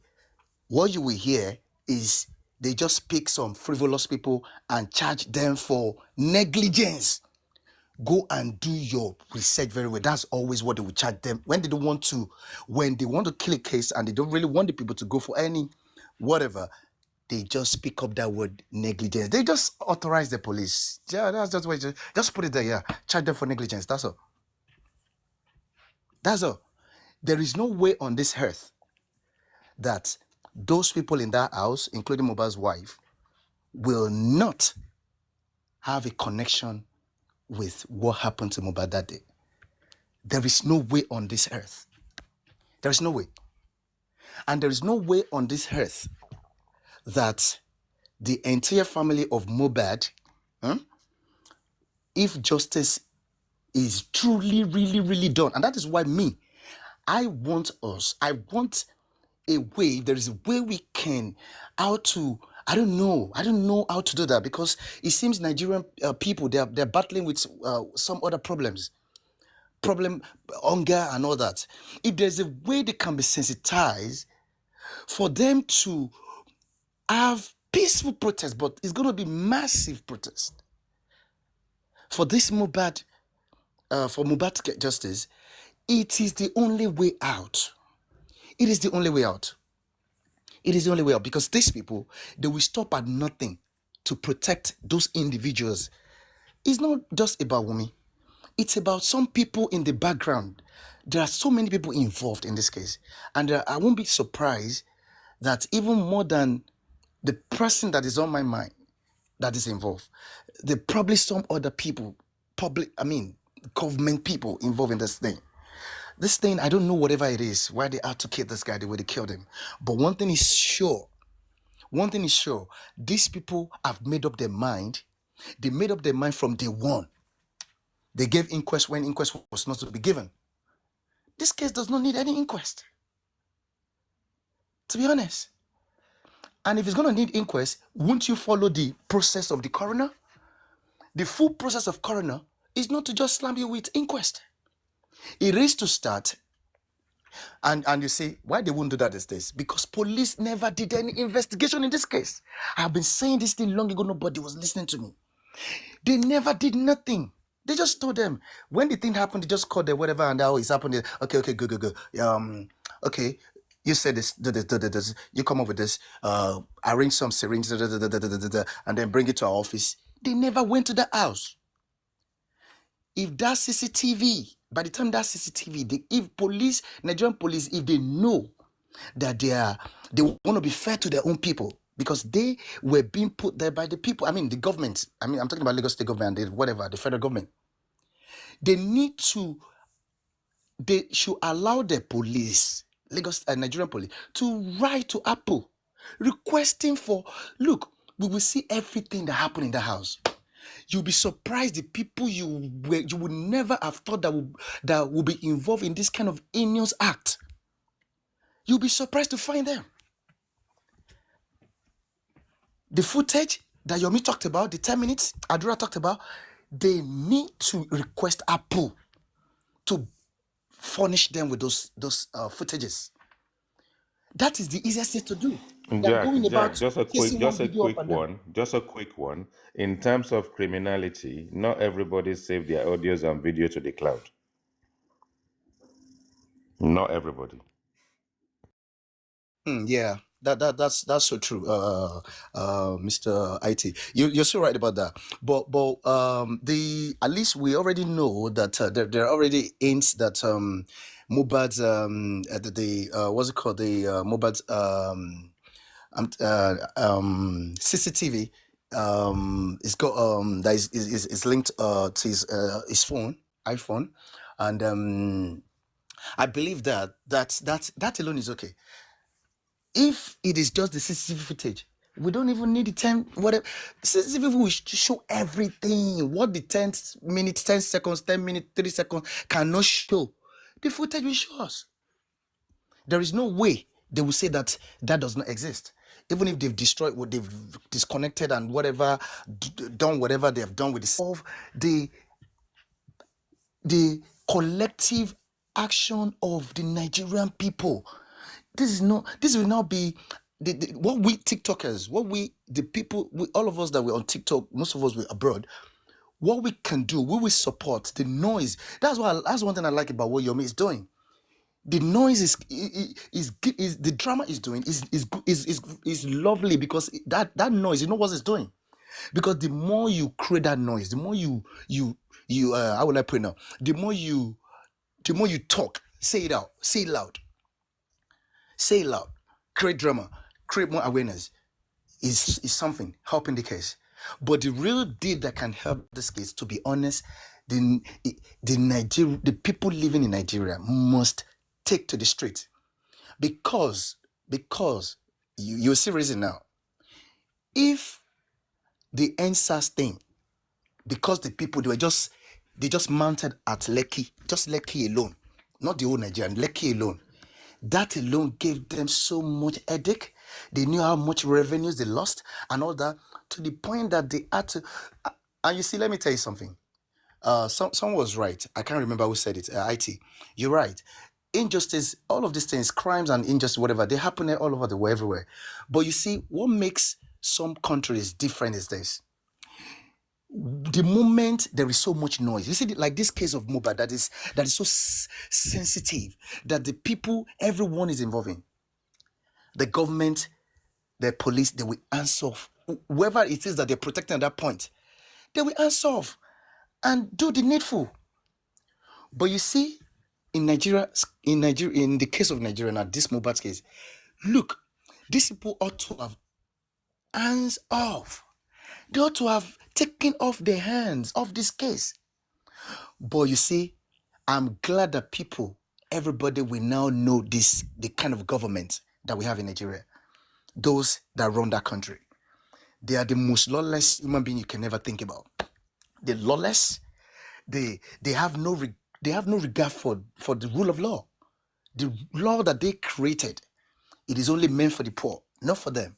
[SPEAKER 2] what you will hear is they just pick some frivolous people and charge them for negligence. Go and do your research very well. That's always what they will charge them. When they want to kill a case and they don't really want the people to go for any whatever, they just pick up that word negligence. They just authorize the police. Yeah, that's just what just put it there. Yeah, charge them for negligence. That's all. That's all. There is no way on this earth that those people in that house, including Mohbad's wife, will not have a connection with what happened to Mohbad that day. There is no way on this earth. There is no way. And there is no way on this earth that the entire family of Mohbad, if justice is truly, really, really done, and that is why I want a way, there is a way we can, I don't know how to do that, because it seems Nigerian people, they're battling with some other hunger and all that. If there's a way they can be sensitized for them to have peaceful protest, but it's going to be massive protest for this Mohbad, for Mohbad to get justice, it is the only way out. It is the only way out. It is the only way out, because these people, they will stop at nothing to protect those individuals. It's not just about Wunmi. It's about some people in the background. There are so many people involved in this case. And I won't be surprised that even more than the person that is on my mind that is involved, there are probably some other people, government people involved in this thing. This thing, I don't know whatever it is, why they had to kill this guy the way they killed him. But one thing is sure, these people have made up their mind. They made up their mind from day one. They gave inquest when inquest was not to be given. This case does not need any inquest, to be honest. And if it's going to need inquest, won't you follow the process of the coroner? The full process of coroner is not to just slam you with inquest. It is to start. And you see, why they won't do that these days? Because police never did any investigation in this case. I've been saying this thing long ago, nobody was listening to me. They never did nothing. They just told them. When the thing happened, they just called them, whatever, and it's happened. Okay, good. Okay, you said this, this, you come up with this, arrange some syringes, and then bring it to our office. They never went to the house. If that CCTV, by the time that CCTV, if police, Nigerian police, if they know that they want to be fair to their own people, because they were being put there by the people, the government, I'm talking about Lagos State government, the federal government, they should allow the police, Nigerian police, to write to Apple, requesting for, look, we will see everything that happened in the house. You'll be surprised the people you would never have thought that would be involved in this kind of heinous act. You'll be surprised to find them. The footage that Yomi talked about, the 10 minutes Adura talked about, they need to request Apple to furnish them with those footages. That is the easiest thing to do.
[SPEAKER 7] Jack, just a quick one. In terms of criminality, not everybody save their audios and video to the cloud. Not everybody.
[SPEAKER 2] Yeah, that's so true, Mr. IT. You're so right about that. But at least we already know that there are already hints that Mohbad's what's it called, the Mohbad's CCTV is got that is linked to his iPhone, and I believe that alone is okay. If it is just the CCTV footage, we don't even need the 10 whatever. CCTV will show everything. What the 10 minutes, 10 seconds, 10 minutes, 30 seconds cannot show. The footage will show us. There is no way they will say that does not exist. Even if they've destroyed, what they've disconnected and whatever, done whatever they have done with the collective action of the Nigerian people. This will not be what we TikTokers, all of us that we're on TikTok, most of us we're abroad. What we can do, we will support the noise. That's one thing I like about what Yomi is doing. The noise is the drama is doing is lovely, because that noise, you know what it's doing. Because the more you create that noise, the more you how will I put it now? The more you talk, Say it out. Say it loud. Say it loud. Create drama. Create more awareness. Is something helping the case. But the real deal that can help this case, to be honest, the people living in Nigeria must take to the street, because you see reason now. If the NSAS thing, because the people they just mounted at Lekki, just Lekki alone, not the whole Nigerian, Lekki alone. That alone gave them so much headache. They knew how much revenues they lost and all that, to the point that they had to. And you see, let me tell you something. Someone was right. I can't remember who said it. IT. You're right. Injustice, all of these things, crimes and injustice, whatever, they happen all over the world, everywhere. But you see, what makes some countries different is this. The moment there is so much noise, you see, like this case of mohbad that is so sensitive, that the people, everyone is involving. The government, the police, they will answer off. Whoever it is that they're protecting at that point, they will answer off and do the needful. But you see, in Nigeria, in the case of Nigeria, now this mohbad case, look, these people ought to have hands off. They ought to have taken off their hands off this case. But you see, I'm glad that everybody will now know the kind of government that we have in Nigeria. Those that run that country. They are the most lawless human being you can ever think about. They're lawless. They have no regard for the rule of law. The law that they created, it is only meant for the poor, not for them.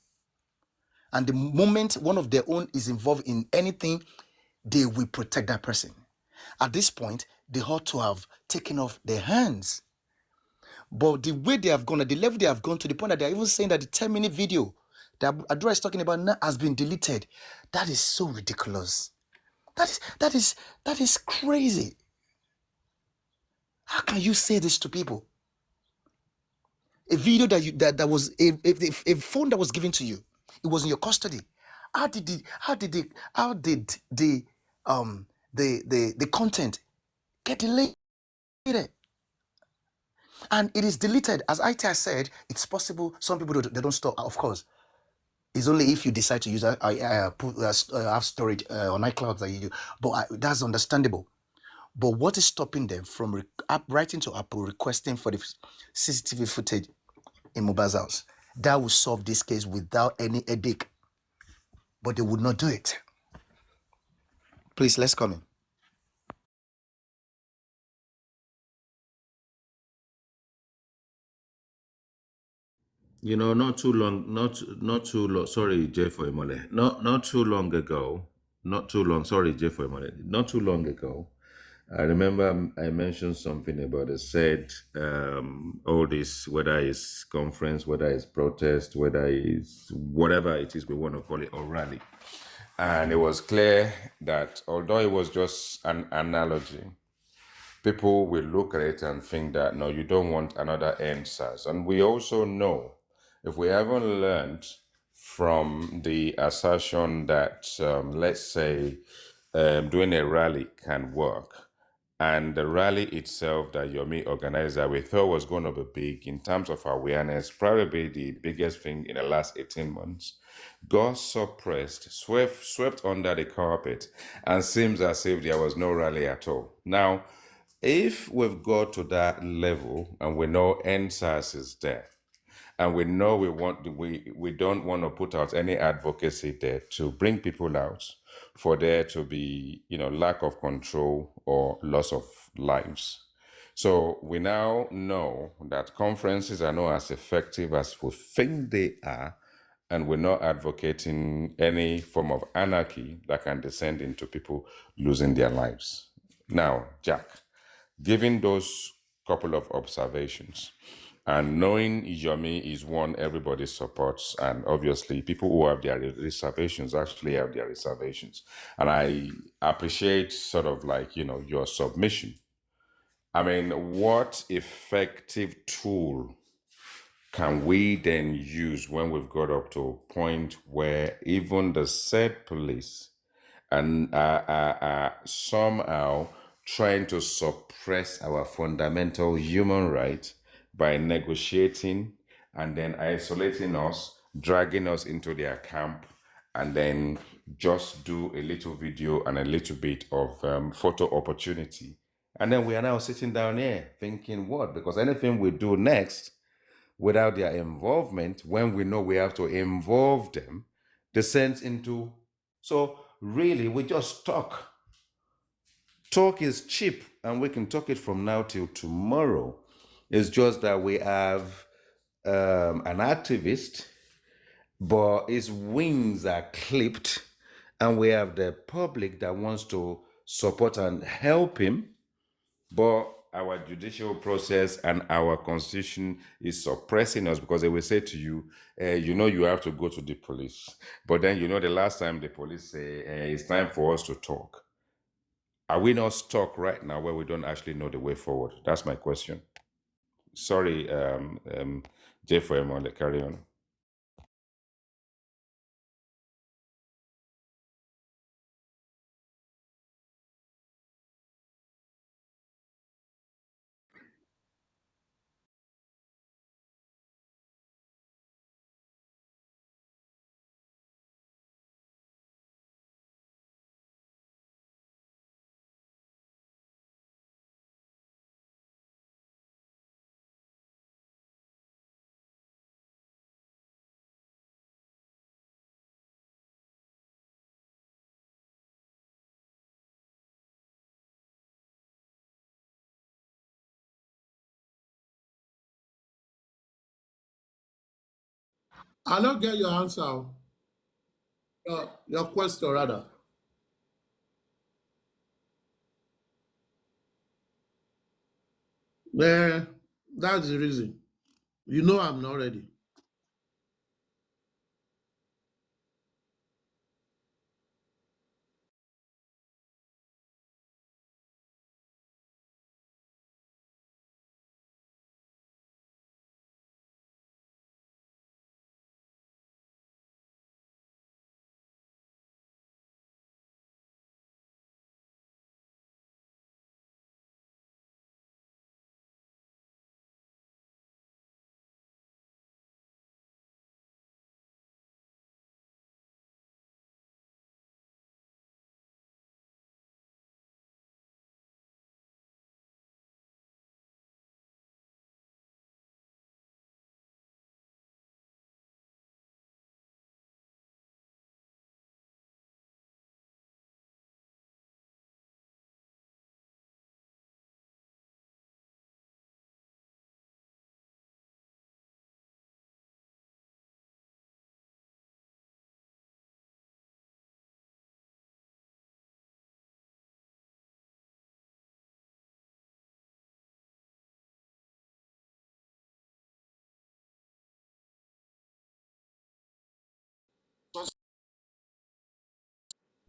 [SPEAKER 2] And the moment one of their own is involved in anything, they will protect that person. At this point, they ought to have taken off their hands. But the way they have gone, at the level they have gone, to the point that they're even saying that the 10-minute video that Adura is talking about now has been deleted. That is so ridiculous. That is crazy. How can you say this to people? A video that was a phone that was given to you, it was in your custody. How did the content get deleted? And it is deleted. As ITI said, it's possible some people they don't store. Of course, it's only if you decide to use have storage on iCloud that you do. But that's understandable. But what is stopping them from writing to Apple requesting for the CCTV footage in Mohbad's house? That will solve this case without any headache. But they would not do it. Please, let's come in.
[SPEAKER 7] Not too long. Sorry, Jeff for a moment. Not too long ago. Not too long. Sorry, Jeff for a moment. Not too long ago, I remember I mentioned something about it. Said all this, whether it's conference, whether it's protest, whether it's whatever it is we want to call it, or rally, and it was clear that although it was just an analogy, people will look at it and think that no, you don't want another NSAS. And we also know, if we haven't learned from the assertion that, let's say, doing a rally can work, and the rally itself that Yomi organized that we thought was going to be big in terms of awareness, probably the biggest thing in the last 18 months, got suppressed, swept under the carpet, and seems as if there was no rally at all. Now, if we've got to that level and we know NSAS is there, and we know we don't want to put out any advocacy there to bring people out for there to be lack of control or loss of lives. So we now know that conferences are not as effective as we think they are, and we're not advocating any form of anarchy that can descend into people losing their lives. Now, Jack, given those couple of observations, and knowing Yomi is one everybody supports, and obviously people who have their reservations actually have their reservations, and I appreciate sort of like, your submission. I mean, what effective tool can we then use when we've got up to a point where even the said police and somehow trying to suppress our fundamental human right by negotiating and then isolating us, dragging us into their camp, and then just do a little video and a little bit of photo opportunity. And then we are now sitting down here thinking, what? Because anything we do next without their involvement, when we know we have to involve them, descends into. So really, we just talk. Talk is cheap, and we can talk it from now till tomorrow. It's just that we have an activist, but his wings are clipped, and we have the public that wants to support and help him, but our judicial process and our constitution is suppressing us because they will say to you, you have to go to the police. But then, the last time the police say, it's time for us to talk. Are we not stuck right now where we don't actually know the way forward? That's my question. Sorry, Jeffrey, carry on.
[SPEAKER 8] I don't get your answer. Your question, rather. Yeah, that's the reason. You know I'm not ready.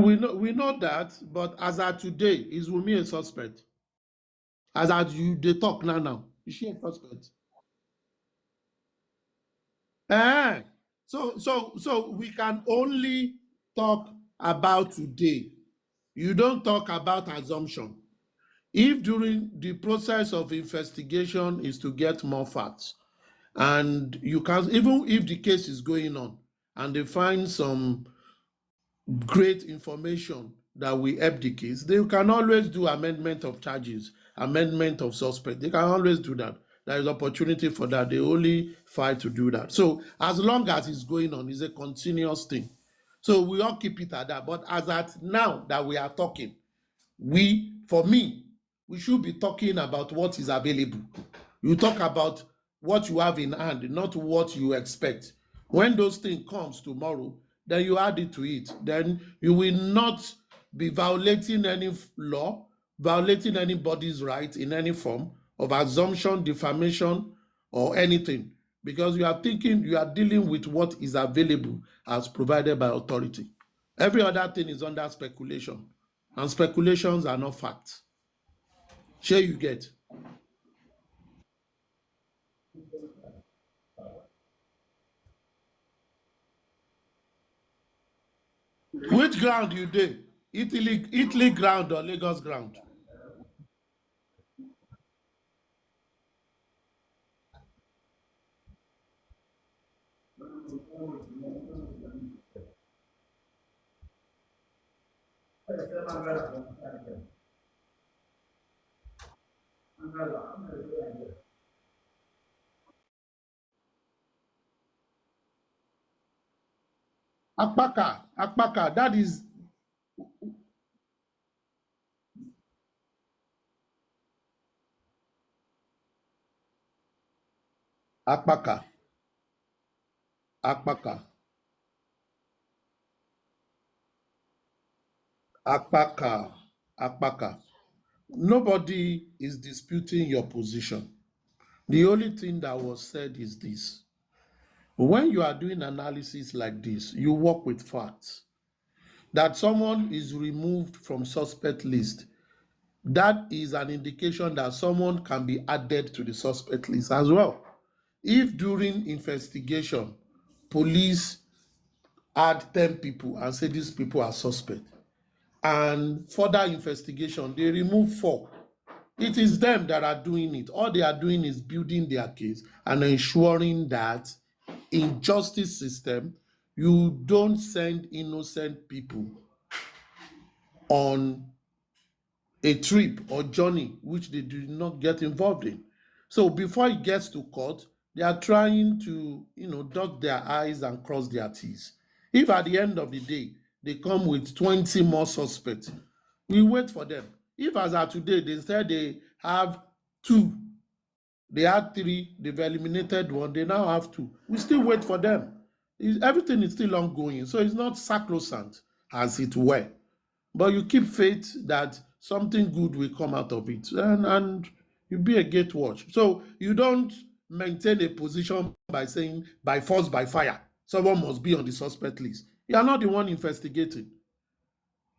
[SPEAKER 8] We know that, but as at today, is Wumi a suspect? As at you they talk now, is she a suspect? Eh. So we can only talk about today. You don't talk about assumption. If during the process of investigation is to get more facts, and you can, even if the case is going on and they find some great information that will help the case, they can always do amendment of charges, amendment of suspect. They can always do that. There is opportunity for that. They only fight to do that. So as long as it's going on, it's a continuous thing. So we all keep it at that. But as at now that we are talking, for me, we should be talking about what is available. You talk about what you have in hand, not what you expect. When those things comes tomorrow, then you add it to it. Then you will not be violating any law, violating anybody's right in any form of assumption, defamation, or anything, because you are dealing with what is available as provided by authority. Every other thing is under speculation, and speculations are not facts. Share you get. Which ground you dey? Italy ground or Lagos ground? Akpaka, that is Akpaka, Akpaka, Akpaka, Akpaka. Nobody is disputing your position. The only thing that was said is this. When you are doing analysis like this, you work with facts. That someone is removed from suspect list, that is an indication that someone can be added to the suspect list as well. If during investigation, police add 10 people and say these people are suspect, and further investigation, they remove 4, it is them that are doing it. All they are doing is building their case and ensuring that in justice system, you don't send innocent people on a trip or journey which they do not get involved in. So before it gets to court, they are trying to, dot their I's and cross their T's. If at the end of the day, they come with 20 more suspects, we wait for them. If as of today, they said they have 2, they had 3, they've eliminated 1, they now have 2. We still wait for them. Everything is still ongoing. So it's not sacrosanct as it were. But you keep faith that something good will come out of it, and you be a gate watch. So you don't maintain a position by saying by force, by fire, someone must be on the suspect list. You are not the one investigating.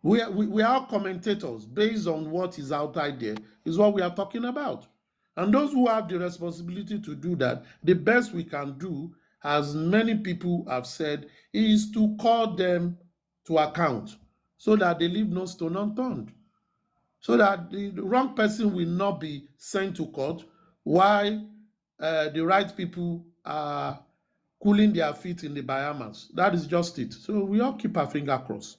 [SPEAKER 8] We are commentators based on what is outside there, is what we are talking about. And those who have the responsibility to do that, the best we can do, as many people have said, is to call them to account so that they leave no stone unturned, so that the wrong person will not be sent to court while the right people are cooling their feet in the Bahamas. That is just it. So we all keep our finger crossed.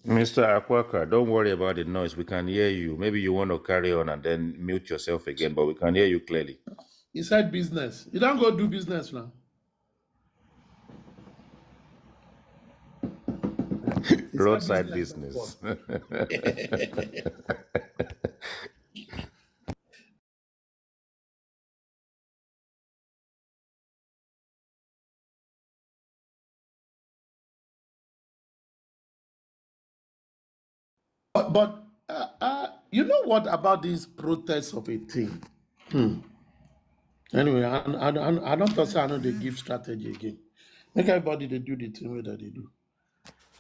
[SPEAKER 7] Mr. Akwaka, don't worry about the noise. We can hear you. Maybe you want to carry on and then mute yourself again, but we can hear you clearly.
[SPEAKER 8] He said business. You don't go do business now.
[SPEAKER 7] Roadside business.
[SPEAKER 8] But you know what about these protests of a thing? Anyway, I don't say I know they give strategy again. Make everybody they do the thing that they do.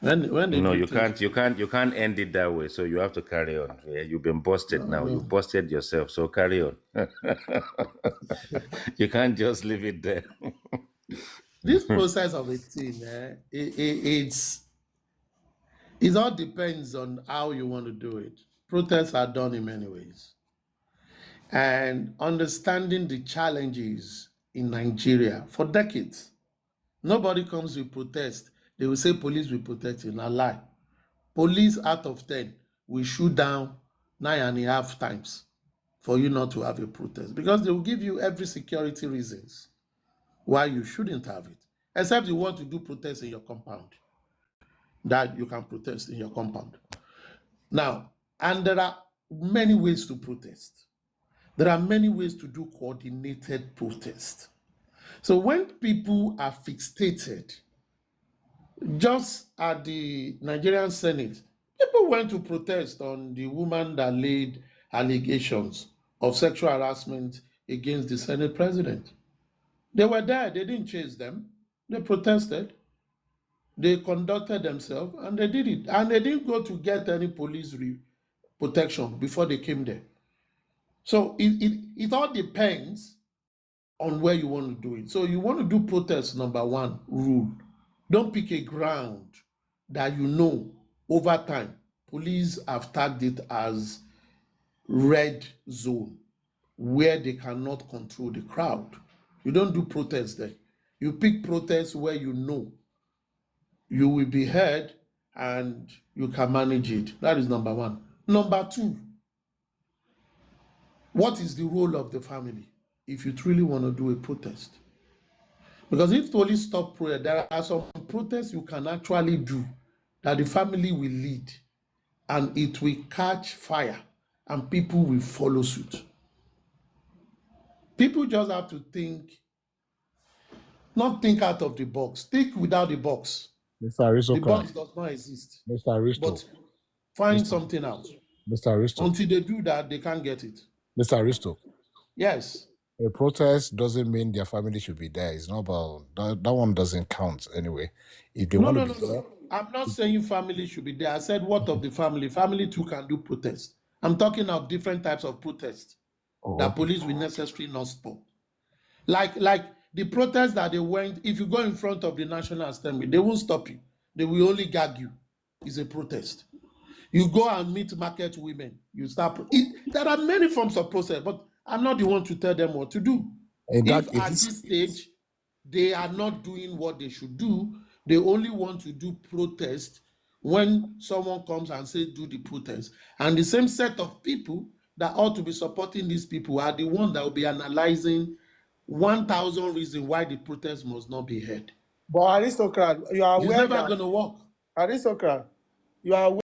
[SPEAKER 8] When they
[SPEAKER 7] No,
[SPEAKER 8] do
[SPEAKER 7] you
[SPEAKER 8] things,
[SPEAKER 7] can't end it that way. So you have to carry on. Yeah, you've been busted now. You
[SPEAKER 8] no.
[SPEAKER 7] busted yourself. So carry on. You can't just leave it there.
[SPEAKER 8] This process of a thing, it all depends on how you want to do it. Protests are done in many ways. And understanding the challenges in Nigeria for decades. Nobody comes with protest. They will say police will protect you. Not lie. Police out of 10 will shoot down 9.5 times for you not to have a protest, because they will give you every security reasons why you shouldn't have it, except you want to do protest in your compound, that you can protest in your compound. Now, and there are many ways to protest. There are many ways to do coordinated protest. So when people are fixated, just at the Nigerian Senate, people went to protest on the woman that laid allegations of sexual harassment against the Senate president. They were there, they didn't chase them, they protested, they conducted themselves, and they did it. And they didn't go to get any police protection before they came there. So it all depends on where you want to do it. So you want to do protest, number one, rule. Don't pick a ground that you know over time. Police have tagged it as red zone where they cannot control the crowd. You don't do protest there. You pick protest where you know you will be heard and you can manage it. That is number one. Number two, what is the role of the family if you truly want to do a protest? Because if police stop prayer, there are some protests you can actually do that the family will lead and it will catch fire and people will follow suit. People just have to think, not think out of the box, think without the box.
[SPEAKER 9] Mr. Aristocrat.
[SPEAKER 8] The box does not exist.
[SPEAKER 9] Mr. Aristo.
[SPEAKER 8] But find something out.
[SPEAKER 9] Mr. Aristo.
[SPEAKER 8] Until they do that, they can't get it.
[SPEAKER 9] Mr. Aristo.
[SPEAKER 8] Yes.
[SPEAKER 9] A protest doesn't mean their family should be there. It's not about that one doesn't count anyway. If they want to be there,
[SPEAKER 8] I'm not saying family should be there. I said what of the family? Family too can do protest. I'm talking of different types of protest that police will necessarily not stop. Like the protest that they went, if you go in front of the National Assembly, they won't stop you. They will only gag you. It's a protest. You go and meet market women. You start. There are many forms of protest, but I'm not the one to tell them what to do. If at this stage they are not doing what they should do, they only want to do protest when someone comes and says do the protest. And the same set of people that ought to be supporting these people are the ones that will be analyzing 1,000 reasons why the protest must not be heard.
[SPEAKER 4] But Aristocrat, you are aware
[SPEAKER 8] it's never going to work.
[SPEAKER 4] Aristocrat, you are aware